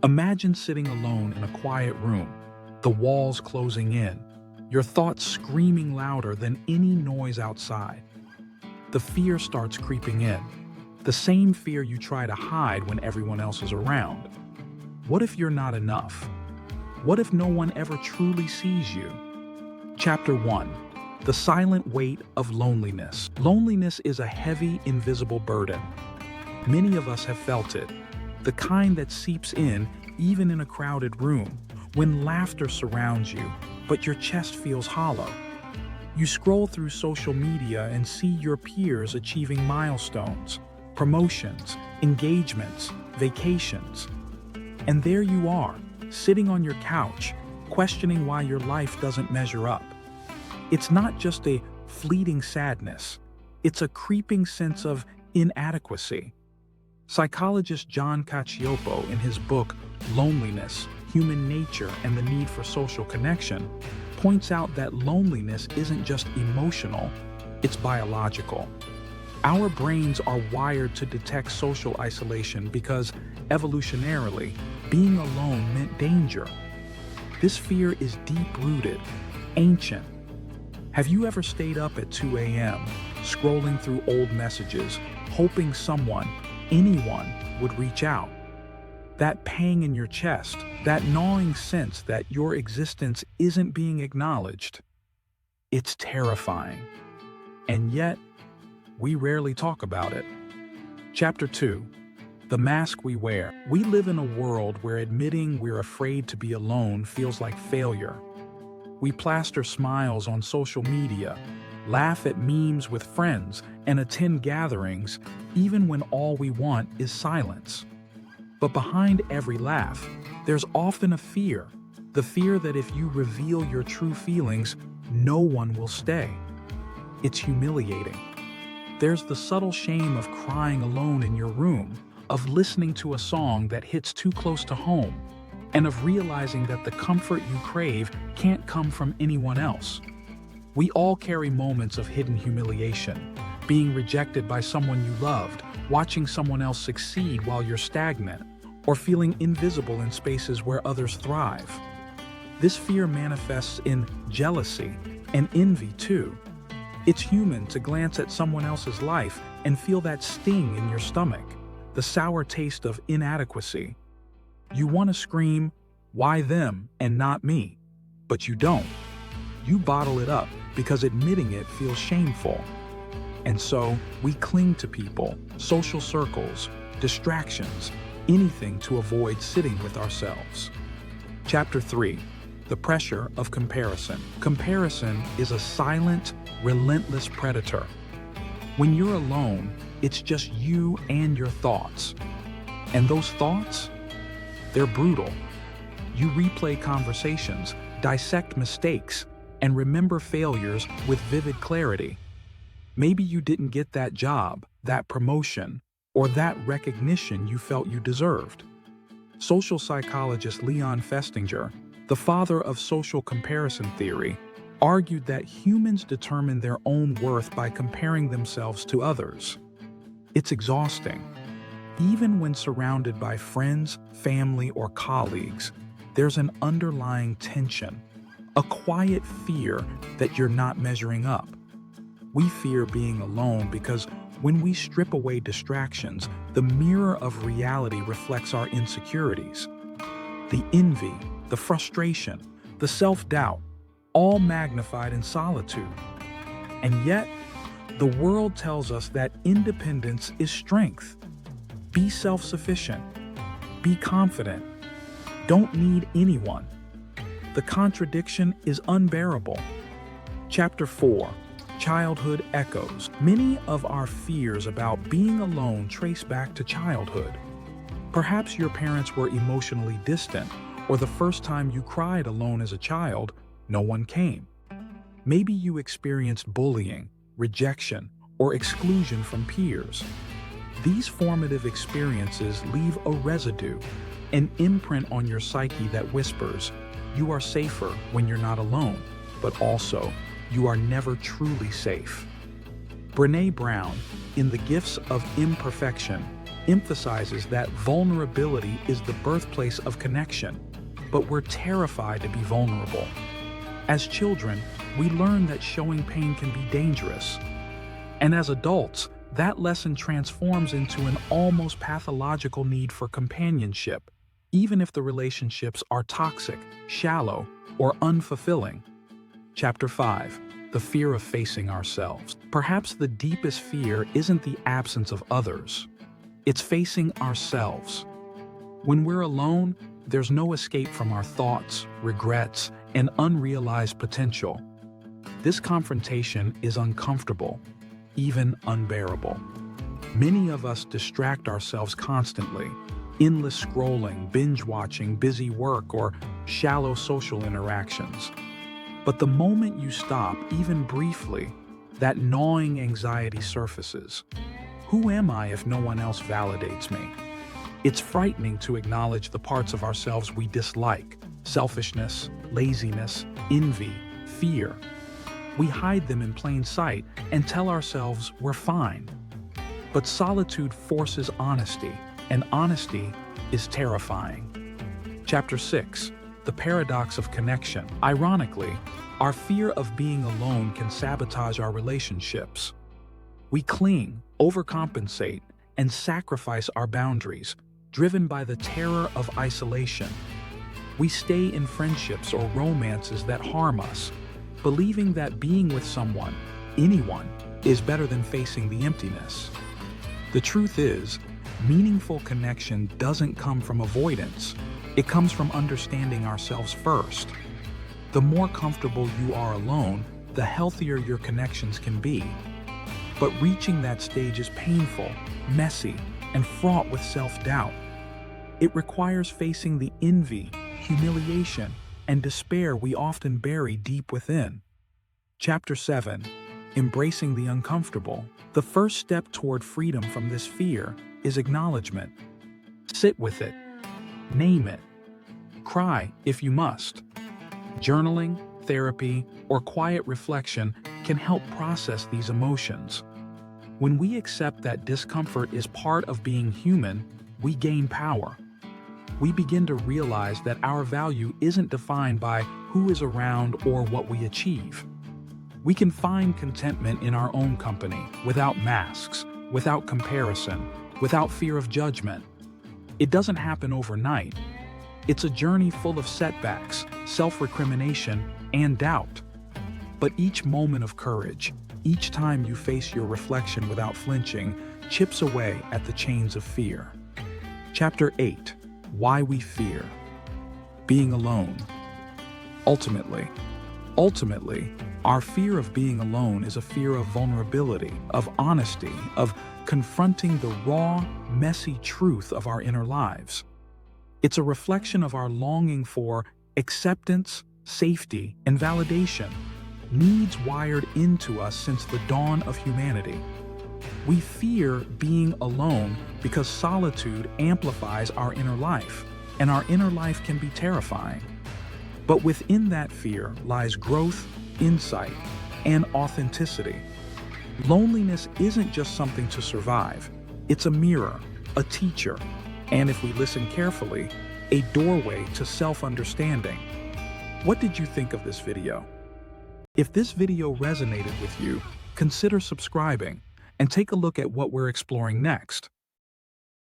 Imagine sitting alone in a quiet room, the walls closing in, your thoughts screaming louder than any noise outside. The fear starts creeping in, the same fear you try to hide when everyone else is around. What if you're not enough? What if no one ever truly sees you? Chapter 1. The silent weight of loneliness. Loneliness is a heavy, invisible burden. Many of us have felt it, the kind that seeps in even in a crowded room, when laughter surrounds you, but your chest feels hollow. You scroll through social media and see your peers achieving milestones, promotions, engagements, vacations. And there you are, sitting on your couch, questioning why your life doesn't measure up. It's not just a fleeting sadness, it's a creeping sense of inadequacy. Psychologist John Cacioppo, in his book Loneliness, Human Nature and the Need for Social Connection, points out that loneliness isn't just emotional, it's biological. Our brains are wired to detect social isolation because, evolutionarily, being alone meant danger. This fear is deep-rooted, ancient. Have you ever stayed up at 2 a.m., scrolling through old messages, hoping someone, anyone, would reach out? That pang in your chest, that gnawing sense that your existence isn't being acknowledged. It's terrifying. And yet, we rarely talk about it. Chapter 2. The mask we wear. We live in a world where admitting we're afraid to be alone feels like failure. We plaster smiles on social media, laugh at memes with friends, and attend gatherings even when all we want is silence. But behind every laugh, there's often a fear. The fear that if you reveal your true feelings, no one will stay. It's humiliating. There's the subtle shame of crying alone in your room, of listening to a song that hits too close to home, and of realizing that the comfort you crave can't come from anyone else. We all carry moments of hidden humiliation, being rejected by someone you loved, watching someone else succeed while you're stagnant, or feeling invisible in spaces where others thrive. This fear manifests in jealousy and envy too. It's human to glance at someone else's life and feel that sting in your stomach, the sour taste of inadequacy. You want to scream, "Why them and not me?" But you don't. You bottle it up because admitting it feels shameful. And so we cling to people, social circles, distractions, anything to avoid sitting with ourselves. Chapter 3. The pressure of comparison. Comparison is a silent, relentless predator. When you're alone, it's just you and your thoughts. And those thoughts? They're brutal. You replay conversations, dissect mistakes, and remember failures with vivid clarity. Maybe you didn't get that job, that promotion, or that recognition you felt you deserved. Social psychologist Leon Festinger, the father of social comparison theory, argued that humans determine their own worth by comparing themselves to others. It's exhausting. Even when surrounded by friends, family, or colleagues, there's an underlying tension, a quiet fear that you're not measuring up. We fear being alone because when we strip away distractions, the mirror of reality reflects our insecurities. The envy, the frustration, the self-doubt, all magnified in solitude. And yet, the world tells us that independence is strength. Be self-sufficient. Be confident. Don't need anyone. The contradiction is unbearable. Chapter 4. Childhood echoes. Many of our fears about being alone trace back to childhood. Perhaps your parents were emotionally distant, or the first time you cried alone as a child, no one came. Maybe you experienced bullying, rejection, or exclusion from peers. These formative experiences leave a residue, an imprint on your psyche that whispers, you are safer when you're not alone, but also, you are never truly safe. Brené Brown, in The Gifts of Imperfection, emphasizes that vulnerability is the birthplace of connection, but we're terrified to be vulnerable. As children, we learn that showing pain can be dangerous. And as adults, that lesson transforms into an almost pathological need for companionship, even if the relationships are toxic, shallow, or unfulfilling. Chapter 5. The fear of facing ourselves. Perhaps the deepest fear isn't the absence of others. It's facing ourselves. When we're alone, there's no escape from our thoughts, regrets, and unrealized potential. This confrontation is uncomfortable, even unbearable. Many of us distract ourselves constantly. Endless scrolling, binge-watching, busy work, or shallow social interactions. But the moment you stop, even briefly, that gnawing anxiety surfaces. Who am I if no one else validates me? It's frightening to acknowledge the parts of ourselves we dislike: selfishness, laziness, envy, fear. We hide them in plain sight and tell ourselves we're fine. But solitude forces honesty, and honesty is terrifying. Chapter 6. The paradox of connection. Ironically, our fear of being alone can sabotage our relationships. We cling, overcompensate, and sacrifice our boundaries, driven by the terror of isolation. We stay in friendships or romances that harm us, believing that being with someone, anyone, is better than facing the emptiness. The truth is, meaningful connection doesn't come from avoidance. It comes from understanding ourselves first. The more comfortable you are alone, the healthier your connections can be. But reaching that stage is painful, messy, and fraught with self-doubt. It requires facing the envy, humiliation, and despair we often bury deep within. Chapter 7. Embracing the uncomfortable. The first step toward freedom from this fear is acknowledgement. Sit with it. Name it. Cry if you must. Journaling, therapy, or quiet reflection can help process these emotions. When we accept that discomfort is part of being human, we gain power. We begin to realize that our value isn't defined by who is around or what we achieve. We can find contentment in our own company, without masks, without comparison, without fear of judgment. It doesn't happen overnight. It's a journey full of setbacks, self-recrimination, and doubt. But each moment of courage, each time you face your reflection without flinching, chips away at the chains of fear. Chapter 8. Why we fear. Being alone. Ultimately, our fear of being alone is a fear of vulnerability, of honesty, of confronting the raw, messy truth of our inner lives. It's a reflection of our longing for acceptance, safety, and validation, needs wired into us since the dawn of humanity. We fear being alone because solitude amplifies our inner life, and our inner life can be terrifying. But within that fear lies growth, insight, and authenticity. Loneliness isn't just something to survive. It's a mirror, a teacher, and if we listen carefully, a doorway to self-understanding. What did you think of this video? If this video resonated with you, consider subscribing and take a look at what we're exploring next.